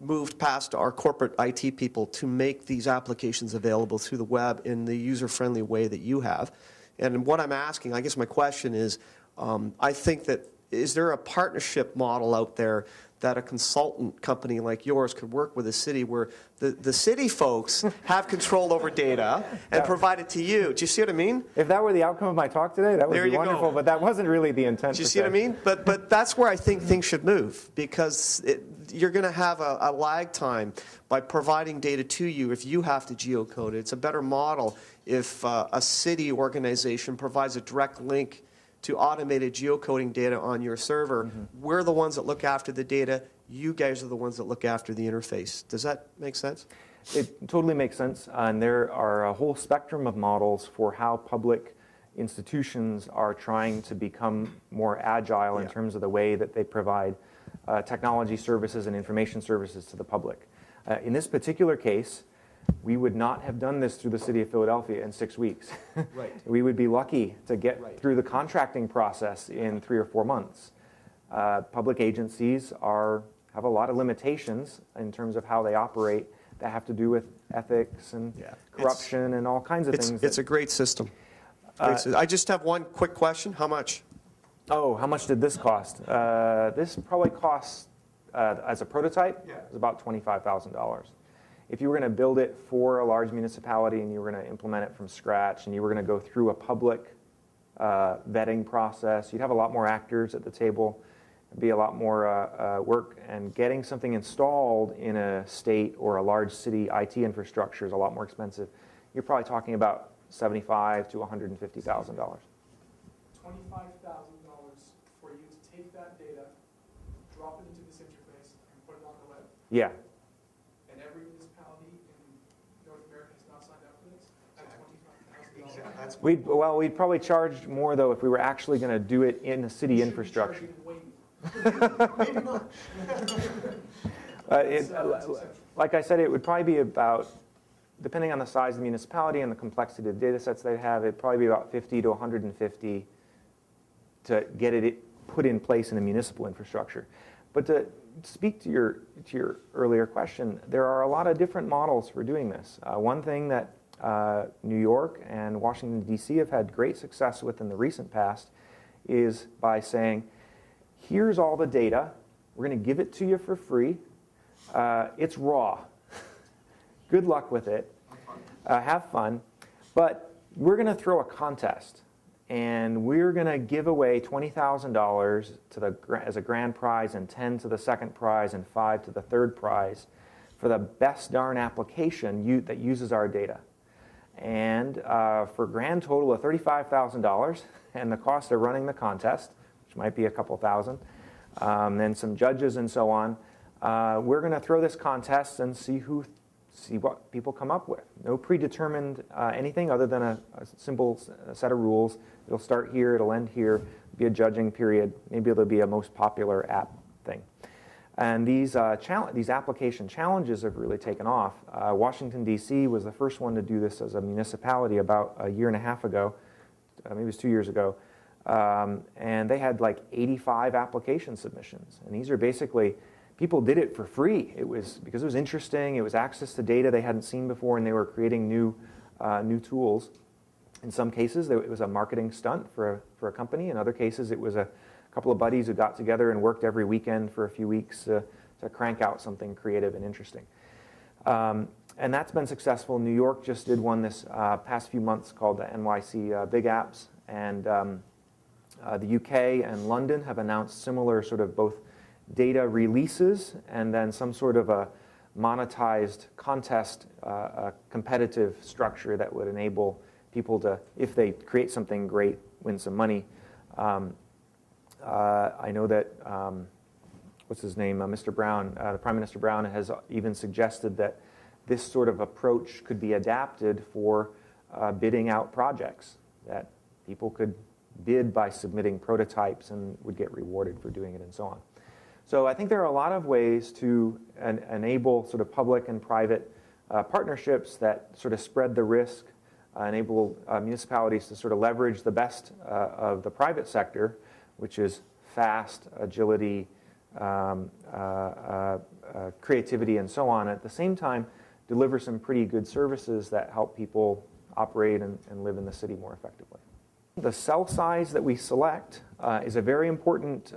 moved past our corporate IT people to make these applications available through the web in the user-friendly way that you have. And what I'm asking, I guess my question is, I think that, is there a partnership model out there that a consultant company like yours could work with a city where the city folks have control over data and provide it to you? Do you see what I mean? If that were the outcome of my talk today, that would There be you wonderful, go. but that wasn't really the intent. Do you see what I mean? But that's where I think things should move, because you're going to have a lag time by providing data to you if you have to geocode it. It's a better model if a city organization provides a direct link to automated geocoding data on your server. We're the ones that look after the data. You guys are the ones that look after the interface. Does that make sense? It totally makes sense, and there are a whole spectrum of models for how public institutions are trying to become more agile in terms of the way that they provide technology services and information services to the public. In this particular case, we would not have done this through the City of Philadelphia in 6 weeks. Right. We would be lucky to get Right. through the contracting process in 3 or 4 months. Public agencies have a lot of limitations in terms of how they operate that have to do with ethics and corruption and all kinds of things. It's a great system. I just have one quick question. How much? Oh, how much did this cost? This probably cost, as a prototype, it was about $25,000. If you were going to build it for a large municipality and you were going to implement it from scratch and you were going to go through a public vetting process, you'd have a lot more actors at the table. It'd be a lot more work, and getting something installed in a state or a large city IT infrastructure is a lot more expensive. You're probably talking about $75,000 to $150,000. $25,000 for you to take that data, drop it into this interface, and put it on the web. Yeah. And every municipality in North America has not signed up for this at $25,000. We'd probably charge more, though, if we were actually going to do it in a city infrastructure. Maybe not. Like I said, it would probably be about, depending on the size of the municipality and the complexity of the data sets they have, it'd probably be about $50 to $150 to get it put in place in a municipal infrastructure. But to speak to your earlier question, there are a lot of different models for doing this. One thing that New York and Washington, D.C. have had great success with in the recent past is by saying, here's all the data. We're going to give it to you for free. It's raw. Good luck with it. Have fun. But we're going to throw a contest, and we're going to give away $20,000 as a grand prize, and 10 to the second prize, and 5 to the third prize for the best darn application that uses our data. And for a grand total of $35,000, and the cost of running the contest, which might be a couple thousand, and some judges and so on, we're going to throw this contest and see what people come up with. No predetermined anything other than a simple set of rules. It'll start here, it'll end here, be a judging period. Maybe it'll be a most popular app thing. And these application challenges have really taken off. Washington, D.C. was the first one to do this as a municipality about a year and a half ago, maybe it was 2 years ago. And they had like 85 application submissions. And these are basically, people did it for free. It was because it was interesting. It was access to data they hadn't seen before, and they were creating new tools. In some cases, it was a marketing stunt for a company. In other cases, it was a couple of buddies who got together and worked every weekend for a few weeks to crank out something creative and interesting. And that's been successful. New York just did one this past few months called the NYC Big Apps. And the UK and London have announced similar sort of both data releases and then some sort of a monetized contest, competitive structure that would enable people to, if they create something great, win some money. I know that, what's his name, Mr. Brown, the Prime Minister Brown has even suggested that this sort of approach could be adapted for bidding out projects, that people could bid by submitting prototypes and would get rewarded for doing it and so on. So I think there are a lot of ways to enable sort of public and private partnerships that sort of spread the risk, enable municipalities to sort of leverage the best of the private sector, which is fast, agility, creativity, and so on. At the same time, deliver some pretty good services that help people operate and live in the city more effectively. The cell size that we select is a very important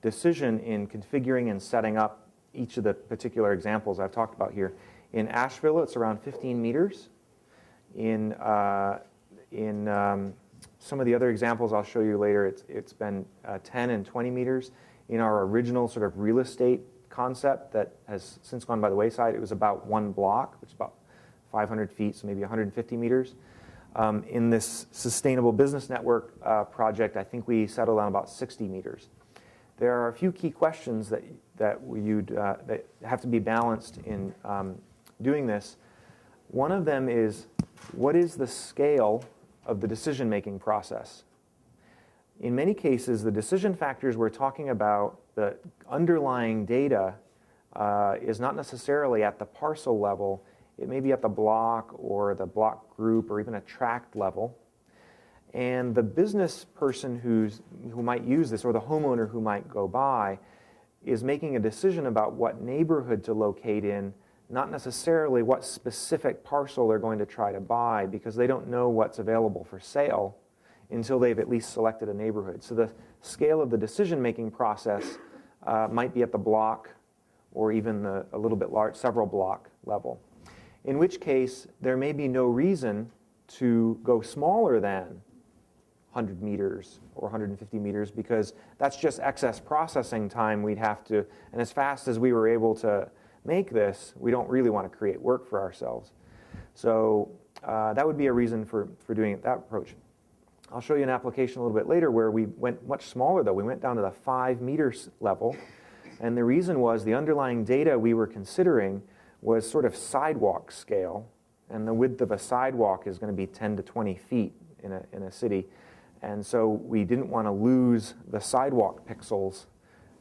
decision in configuring and setting up each of the particular examples I've talked about here. In Asheville, it's around 15 meters. In some of the other examples I'll show you later, it's been 10 and 20 meters. In our original sort of real estate concept that has since gone by the wayside, it was about 1 block, which is about 500 feet, so maybe 150 meters. In this Sustainable Business Network project, I think we settled on about 60 meters. There are a few key questions that have to be balanced in doing this. One of them is, what is the scale of the decision-making process? In many cases, the decision factors we're talking about, the underlying data, is not necessarily at the parcel level. It may be at the block or the block group or even a tract level. And the business person who might use this, or the homeowner who might go by, is making a decision about what neighborhood to locate in, not necessarily what specific parcel they're going to try to buy, because they don't know what's available for sale until they've at least selected a neighborhood. So the scale of the decision-making process might be at the block or even a little bit large, several block level. In which case, there may be no reason to go smaller than 100 meters or 150 meters, because that's just excess processing time we'd have to, and as fast as we were able to make this, we don't really want to create work for ourselves. So that would be a reason for doing that approach. I'll show you an application a little bit later where we went much smaller, though. We went down to the 5 meters level, and the reason was the underlying data we were considering was sort of sidewalk scale, and the width of a sidewalk is going to be 10 to 20 feet in a city. And so we didn't want to lose the sidewalk pixels,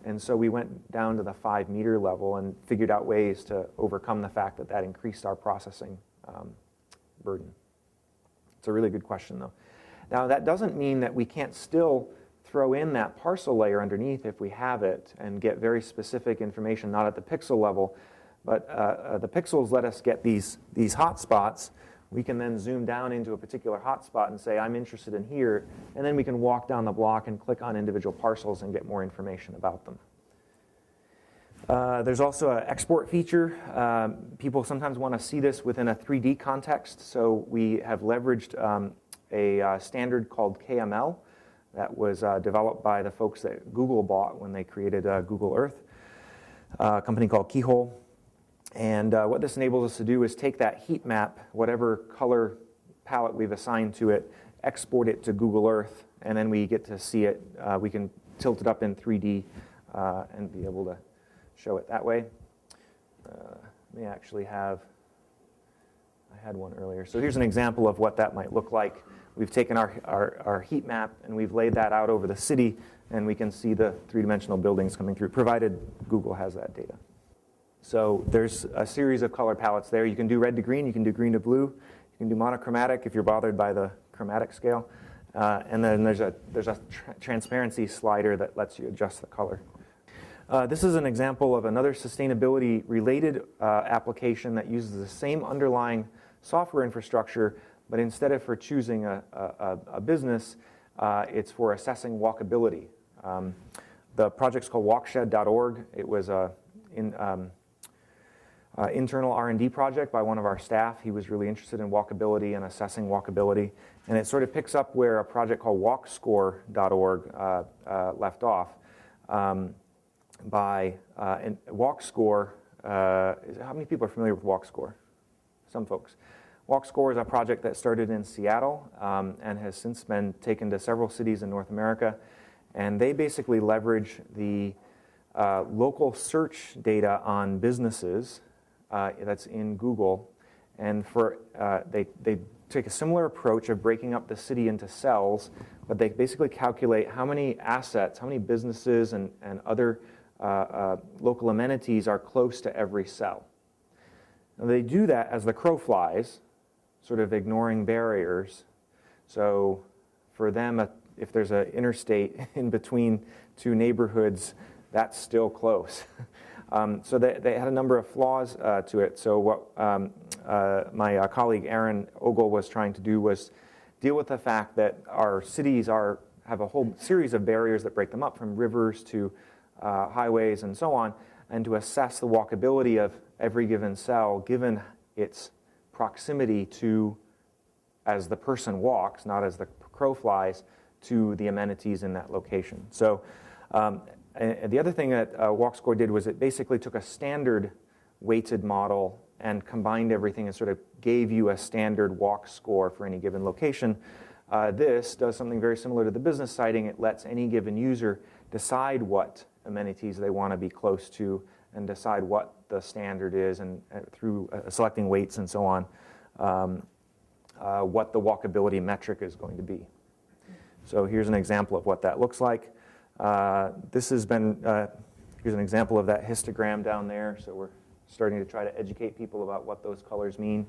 and so we went down to the 5 meter level and figured out ways to overcome the fact that that increased our processing burden. It's a really good question, though. Now, that doesn't mean that we can't still throw in that parcel layer underneath if we have it and get very specific information, not at the pixel level, but the pixels let us get these hotspots. We can then zoom down into a particular hotspot and say, I'm interested in here, and then we can walk down the block and click on individual parcels and get more information about them. There's also an export feature. People sometimes want to see this within a 3D context, so we have leveraged a standard called KML that was developed by the folks that Google bought when they created Google Earth, a company called Keyhole. And what this enables us to do is take that heat map, whatever color palette we've assigned to it, export it to Google Earth, and then we get to see it. We can tilt it up in 3D and be able to show it that way. May actually have, I had one earlier. So here's an example of what that might look like. We've taken our heat map and we've laid that out over the city, and we can see the three-dimensional buildings coming through, provided Google has that data. So there's a series of color palettes there. You can do red to green, you can do green to blue, you can do monochromatic if you're bothered by the chromatic scale. And then there's a transparency slider that lets you adjust the color. This is an example of another sustainability-related application that uses the same underlying software infrastructure, but instead of for choosing a business, it's for assessing walkability. The project's called walkshed.org. It was internal R&D project by one of our staff. He was really interested in walkability and assessing walkability. And it sort of picks up where a project called walkscore.org left off. And WalkScore, how many people are familiar with WalkScore? Some folks. WalkScore is a project that started in Seattle and has since been taken to several cities in North America. And they basically leverage the local search data on businesses that's in Google, and they take a similar approach of breaking up the city into cells, but they basically calculate how many assets, how many businesses and other local amenities are close to every cell. Now, they do that as the crow flies, sort of ignoring barriers. So for them, if there's an interstate in between two neighborhoods, that's still close. So they had a number of flaws to it. So what my colleague Aaron Ogle was trying to do was deal with the fact that our cities have a whole series of barriers that break them up, from rivers to highways and so on, and to assess the walkability of every given cell given its proximity to, as the person walks, not as the crow flies, to the amenities in that location. So and the other thing that WalkScore did was it basically took a standard weighted model and combined everything and sort of gave you a standard walk score for any given location. This does something very similar to the business citing. It lets any given user decide what amenities they want to be close to and decide what the standard is, and through selecting weights and so on, what the walkability metric is going to be. So here's an example of what that looks like. This has been, here's an example of that histogram down there. So we're starting to try to educate people about what those colors mean.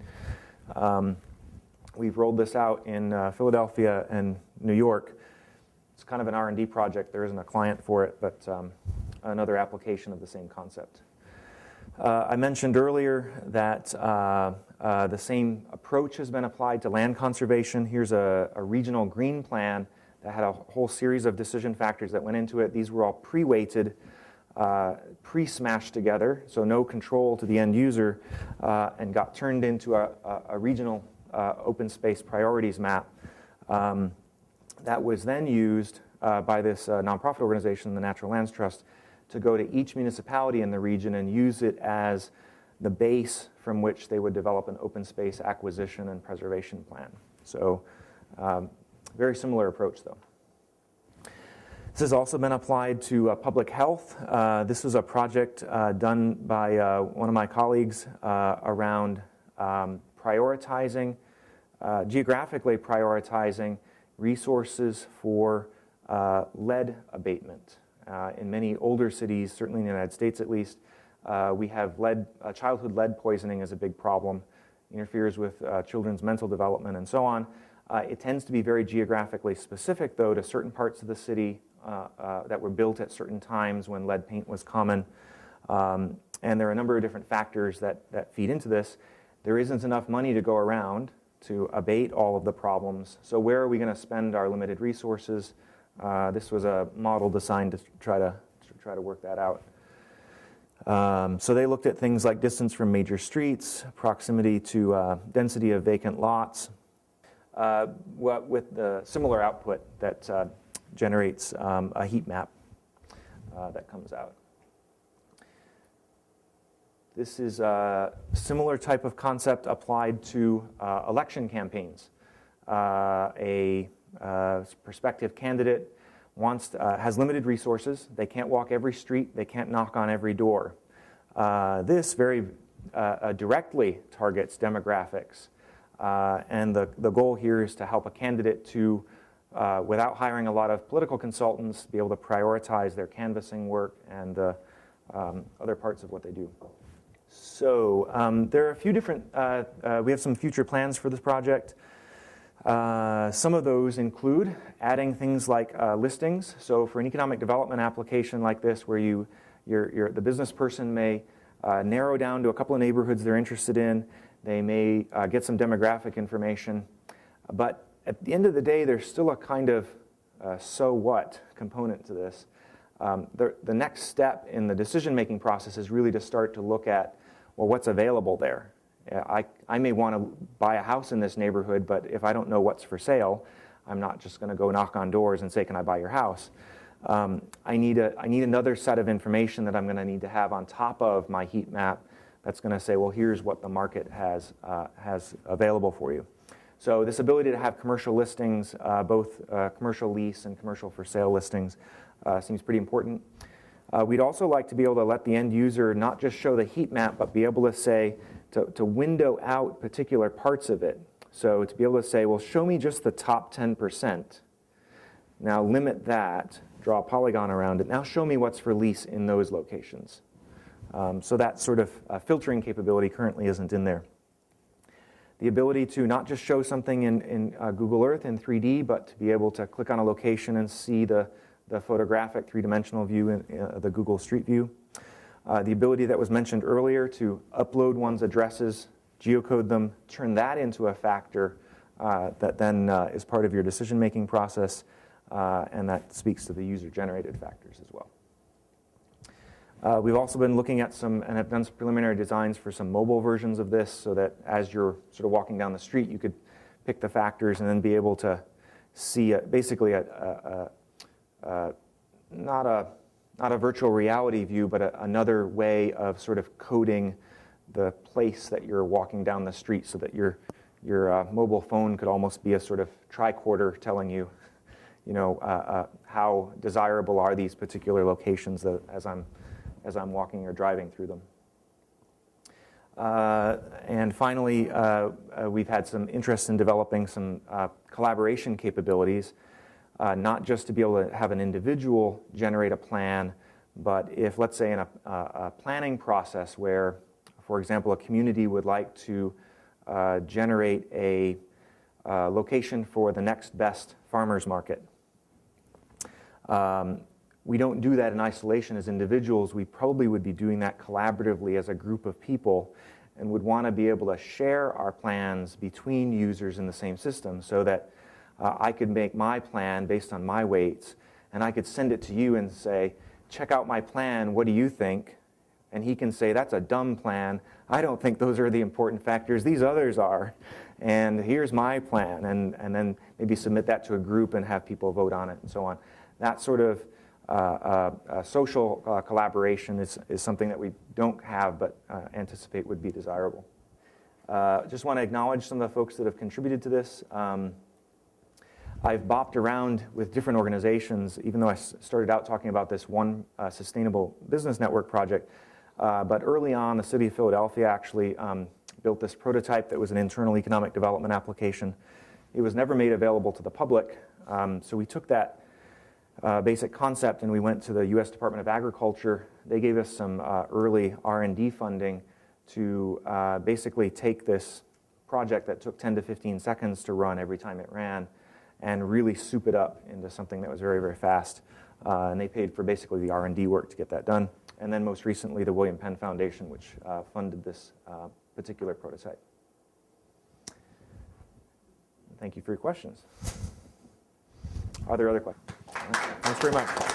We've rolled this out in Philadelphia and New York. It's kind of an R&D project. There isn't a client for it, but another application of the same concept. I mentioned earlier that the same approach has been applied to land conservation. Here's a regional green plan that had a whole series of decision factors that went into it. These were all pre-weighted, pre-smashed together, so no control to the end user, and got turned into a regional open space priorities map that was then used by this nonprofit organization, the Natural Lands Trust, to go to each municipality in the region and use it as the base from which they would develop an open space acquisition and preservation plan. So very similar approach, though. This has also been applied to public health. This was a project done by one of my colleagues around prioritizing, geographically prioritizing resources for lead abatement. In many older cities, certainly in the United States at least, we have childhood lead poisoning is a big problem, interferes with children's mental development and so on. It tends to be very geographically specific, though, to certain parts of the city that were built at certain times when lead paint was common. And there are a number of different factors that feed into this. There isn't enough money to go around to abate all of the problems. So where are we going to spend our limited resources? This was a model designed to try to work that out. So they looked at things like distance from major streets, proximity to density of vacant lots, with the similar output that generates a heat map that comes out. This is a similar type of concept applied to election campaigns. A prospective candidate has limited resources. They can't walk every street. They can't knock on every door. This very directly targets demographics. And the goal here is to help a candidate to, without hiring a lot of political consultants, be able to prioritize their canvassing work and other parts of what they do. So there are a few different, we have some future plans for this project. Some of those include adding things like listings. So for an economic development application like this, where the business person may narrow down to a couple of neighborhoods they're interested in, they may get some demographic information, but at the end of the day, there's still a kind of so what component to this. The next step in the decision-making process is really to start to look at, well, what's available there. I may want to buy a house in this neighborhood, but if I don't know what's for sale, I'm not just going to go knock on doors and say, can I buy your house? I need another set of information that I'm going to need to have on top of my heat map that's going to say, well, here's what the market has available for you. So this ability to have commercial listings, both commercial lease and commercial for sale listings, seems pretty important. We'd also like to be able to let the end user not just show the heat map, but be able to say, to window out particular parts of it. So to be able to say, well, show me just the top 10%. Now limit that, draw a polygon around it. Now show me what's for lease in those locations. So that sort of filtering capability currently isn't in there. The ability to not just show something in Google Earth in 3D, but to be able to click on a location and see the photographic three-dimensional view in the Google Street View. The ability that was mentioned earlier to upload one's addresses, geocode them, turn that into a factor that then is part of your decision-making process, and that speaks to the user-generated factors as well. We've also been looking at some, and have done some preliminary designs for some mobile versions of this, so that as you're sort of walking down the street, you could pick the factors and then be able to see basically not a virtual reality view, but another way of sort of coding the place that you're walking down the street, so that your mobile phone could almost be a sort of tricorder telling you, how desirable are these particular locations as I'm walking or driving through them. And finally, we've had some interest in developing some collaboration capabilities, not just to be able to have an individual generate a plan, but if, let's say, in a planning process where, for example, a community would like to generate a location for the next best farmer's market. We don't do that in isolation as individuals. We probably would be doing that collaboratively as a group of people, and would want to be able to share our plans between users in the same system, so that I could make my plan based on my weights, and I could send it to you and say, check out my plan, what do you think? And he can say, that's a dumb plan. I don't think those are the important factors. These others are. And here's my plan. And then maybe submit that to a group and have people vote on it and so on. That sort of social collaboration is something that we don't have but anticipate would be desirable. Just want to acknowledge some of the folks that have contributed to this. I've bopped around with different organizations, even though I started out talking about this one sustainable business network project. But early on, the city of Philadelphia actually built this prototype that was an internal economic development application. It was never made available to the public, so we took that basic concept and we went to the U.S. Department of Agriculture. They gave us some early R&D funding to basically take this project that took 10 to 15 seconds to run every time it ran and really soup it up into something that was very, very fast. And they paid for basically the R&D work to get that done. And then most recently, the William Penn Foundation, which funded this particular prototype. Thank you for your questions. Are there other questions? Thanks very much.